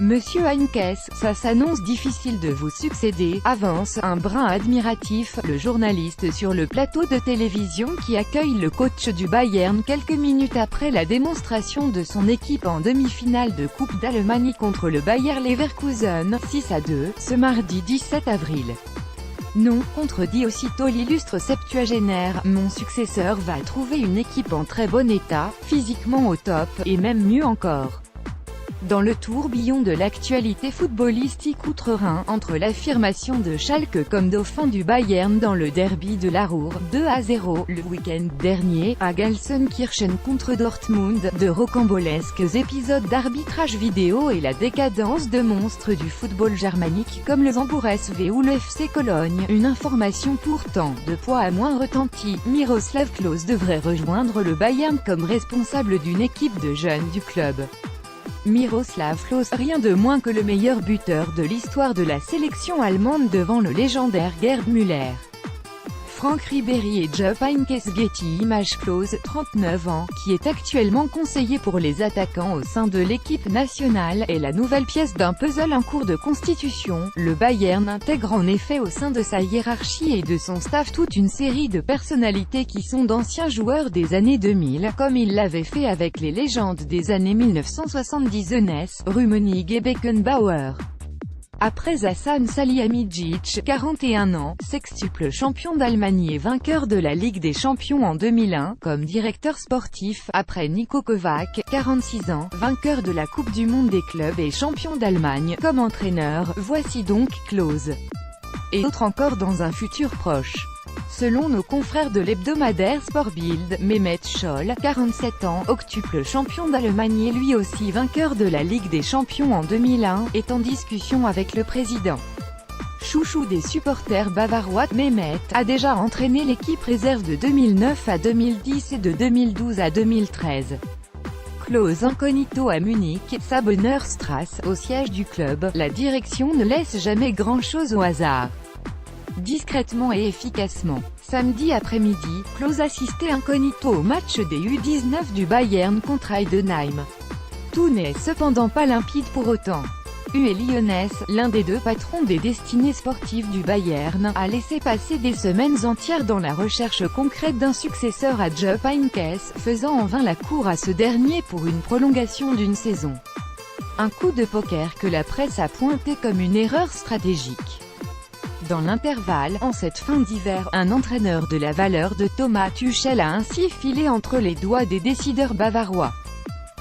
Monsieur Heinkes, ça s'annonce difficile de vous succéder, avance, un brin admiratif, le journaliste sur le plateau de télévision qui accueille le coach du Bayern quelques minutes après la démonstration de son équipe en demi-finale de Coupe d'Allemagne contre le Bayer Leverkusen, 6-2, ce mardi 17 avril. Non, contredit aussitôt l'illustre septuagénaire, mon successeur va trouver une équipe en très bon état, physiquement au top, et même mieux encore. Dans le tourbillon de l'actualité footballistique outre-Rhin, entre l'affirmation de Schalke comme dauphin du Bayern dans le derby de la Ruhr, 2-0, le week-end dernier, à Gelsenkirchen contre Dortmund, de rocambolesques épisodes d'arbitrage vidéo et la décadence de monstres du football germanique comme le Hambourg SV ou le FC Cologne, une information pourtant de poids à moins retenti, Miroslav Klose devrait rejoindre le Bayern comme responsable d'une équipe de jeunes du club. Miroslav Klose, rien de moins que le meilleur buteur de l'histoire de la sélection allemande devant le légendaire Gerd Müller. Franck Ribéry et Jupp Heynckes. Getty Images. Klose, 39 ans, qui est actuellement conseiller pour les attaquants au sein de l'équipe nationale, est la nouvelle pièce d'un puzzle en cours de constitution. Le Bayern intègre en effet au sein de sa hiérarchie et de son staff toute une série de personnalités qui sont d'anciens joueurs des années 2000, comme il l'avait fait avec les légendes des années 1970 Enes, Rummenigge et Beckenbauer. Après Hassan Salihamidzic, 41 ans, sextuple champion d'Allemagne et vainqueur de la Ligue des Champions en 2001, comme directeur sportif, après Niko Kovac, 46 ans, vainqueur de la Coupe du Monde des clubs et champion d'Allemagne, comme entraîneur, voici donc Klose. Et d'autres encore dans un futur proche. Selon nos confrères de l'hebdomadaire Sportbild, Mehmet Scholl, 47 ans, octuple champion d'Allemagne et lui aussi vainqueur de la Ligue des Champions en 2001, est en discussion avec le président. Chouchou des supporters bavarois, Mehmet a déjà entraîné l'équipe réserve de 2009 à 2010 et de 2012 à 2013. Klose incognito à Munich, Sabenerstrasse, au siège du club, la direction ne laisse jamais grand-chose au hasard. Discrètement et efficacement. Samedi après-midi, Klose assistait incognito au match des U19 du Bayern contre Heidenheim. Tout n'est cependant pas limpide pour autant. Uli Hoeneß, l'un des deux patrons des destinées sportives du Bayern, a laissé passer des semaines entières dans la recherche concrète d'un successeur à Jupp Heynckes, faisant en vain la cour à ce dernier pour une prolongation d'une saison. Un coup de poker que la presse a pointé comme une erreur stratégique. Dans l'intervalle, en cette fin d'hiver, un entraîneur de la valeur de Thomas Tuchel a ainsi filé entre les doigts des décideurs bavarois.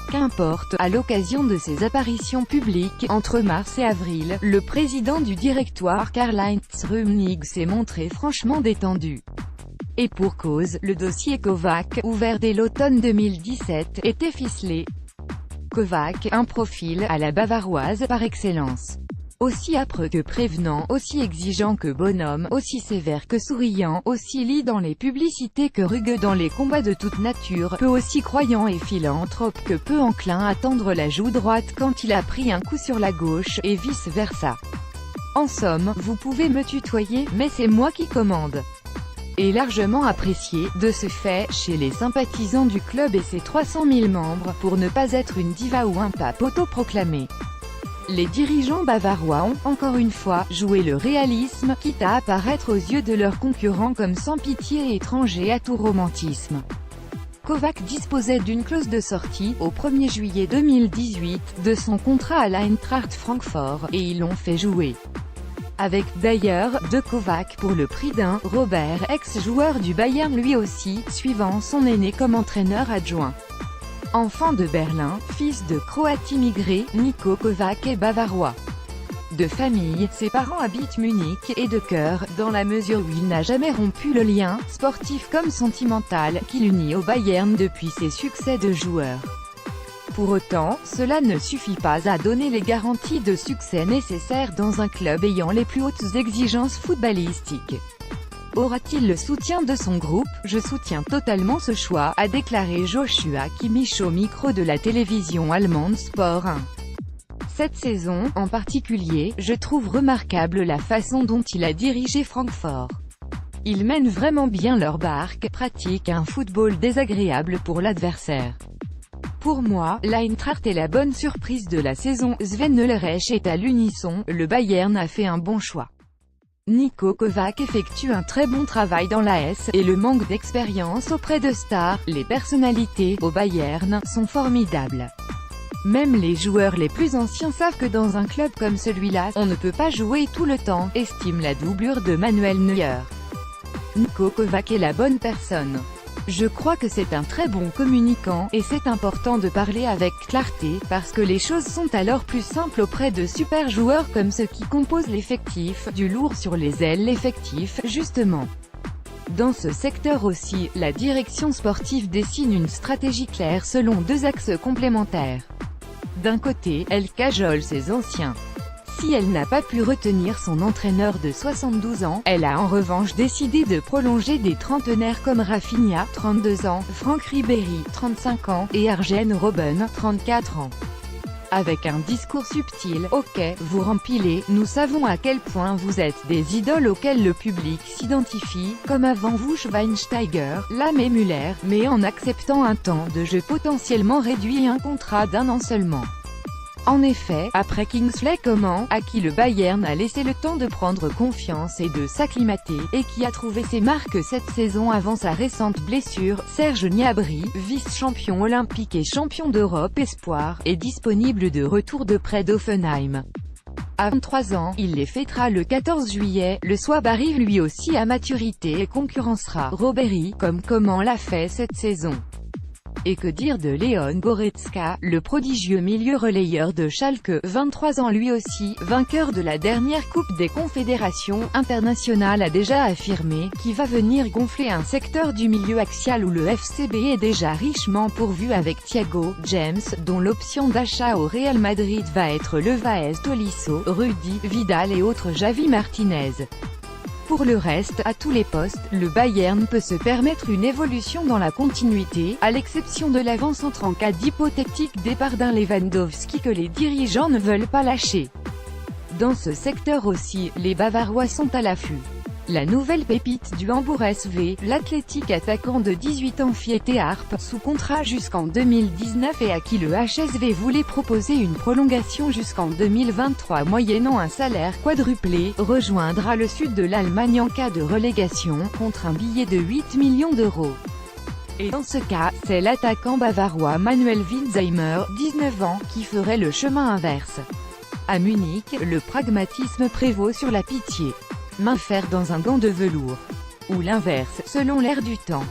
Qu'importe, à l'occasion de ses apparitions publiques, entre mars et avril, le président du directoire Karl-Heinz Rummenigge s'est montré franchement détendu. Et pour cause, le dossier Kovac, ouvert dès l'automne 2017, était ficelé. Kovac, un profil à la bavaroise par excellence. Aussi âpre que prévenant, aussi exigeant que bonhomme, aussi sévère que souriant, aussi lit dans les publicités que rugueux dans les combats de toute nature, peu aussi croyant et philanthrope que peu enclin à tendre la joue droite quand il a pris un coup sur la gauche, et vice-versa. En somme, vous pouvez me tutoyer, mais c'est moi qui commande. Et largement apprécié, de ce fait, chez les sympathisants du club et ses 300 000 membres, pour ne pas être une diva ou un pape autoproclamé. Les dirigeants bavarois ont, encore une fois, joué le réalisme, quitte à apparaître aux yeux de leurs concurrents comme sans pitié et étranger à tout romantisme. Kovac disposait d'une clause de sortie, au 1er juillet 2018, de son contrat à l'Eintracht Francfort, et ils l'ont fait jouer. Avec, d'ailleurs, de Kovac pour le prix d'un Robert, ex-joueur du Bayern lui aussi, suivant son aîné comme entraîneur adjoint. Enfant de Berlin, fils de Croate immigré, Niko Kovac est bavarois. De famille, ses parents habitent Munich, et de cœur, dans la mesure où il n'a jamais rompu le lien, sportif comme sentimental, qui l'unit au Bayern depuis ses succès de joueur. Pour autant, cela ne suffit pas à donner les garanties de succès nécessaires dans un club ayant les plus hautes exigences footballistiques. Aura-t-il le soutien de son groupe? Je soutiens totalement ce choix, a déclaré Joshua Kimmich au micro de la télévision allemande Sport 1. Cette saison, en particulier, je trouve remarquable la façon dont il a dirigé Francfort. Ils mènent vraiment bien leur barque, pratiquent un football désagréable pour l'adversaire. Pour moi, l'Eintracht est la bonne surprise de la saison. Sven Ulreich est à l'unisson, le Bayern a fait un bon choix. Niko Kovac effectue un très bon travail dans l'AS, et le manque d'expérience auprès de stars, les personnalités, au Bayern, sont formidables. Même les joueurs les plus anciens savent que dans un club comme celui-là, on ne peut pas jouer tout le temps, estime la doublure de Manuel Neuer. Niko Kovac est la bonne personne. Je crois que c'est un très bon communicant, et c'est important de parler avec clarté, parce que les choses sont alors plus simples auprès de super joueurs comme ceux qui composent l'effectif, du lourd sur les ailes l'effectif, justement. Dans ce secteur aussi, la direction sportive dessine une stratégie claire selon deux axes complémentaires. D'un côté, elle cajole ses anciens. Si elle n'a pas pu retenir son entraîneur de 72 ans, elle a en revanche décidé de prolonger des trentenaires comme Rafinha, 32 ans, Franck Ribéry, 35 ans, et Arjen Robben, 34 ans. Avec un discours subtil, ok, vous rempilez, nous savons à quel point vous êtes des idoles auxquelles le public s'identifie, comme avant vous Schweinsteiger, Lahm et Müller, mais en acceptant un temps de jeu potentiellement réduit et un contrat d'1 an seulement. En effet, après Kingsley Coman, à qui le Bayern a laissé le temps de prendre confiance et de s'acclimater, et qui a trouvé ses marques cette saison avant sa récente blessure, Serge Gnabry, vice-champion olympique et champion d'Europe espoir, est disponible de retour de près d'Hoffenheim. À 23 ans, il les fêtera le 14 juillet, le Swab arrive lui aussi à maturité et concurrencera Ribéry, comme Coman l'a fait cette saison. Et que dire de Leon Goretzka, le prodigieux milieu relayeur de Schalke, 23 ans lui aussi, vainqueur de la dernière Coupe des Confédérations internationales, a déjà affirmé qu'il va venir gonfler un secteur du milieu axial où le FCB est déjà richement pourvu avec Thiago, James, dont l'option d'achat au Real Madrid va être Levaes Tolisso, Rudy, Vidal et autres Javi Martinez. Pour le reste, à tous les postes, le Bayern peut se permettre une évolution dans la continuité, à l'exception de l'avant-centre en cas d'hypothétique départ d'un Lewandowski que les dirigeants ne veulent pas lâcher. Dans ce secteur aussi, les Bavarois sont à l'affût. La nouvelle pépite du Hambourg SV, l'athlétique attaquant de 18 ans Fiete Harp, sous contrat jusqu'en 2019 et à qui le HSV voulait proposer une prolongation jusqu'en 2023 moyennant un salaire quadruplé, rejoindra le sud de l'Allemagne en cas de relégation, contre un billet de 8 millions d'euros. Et dans ce cas, c'est l'attaquant bavarois Manuel Winsheimer, 19 ans, qui ferait le chemin inverse. À Munich, le pragmatisme prévaut sur la pitié. Main faire dans un gant de velours. Ou l'inverse, selon l'air du temps.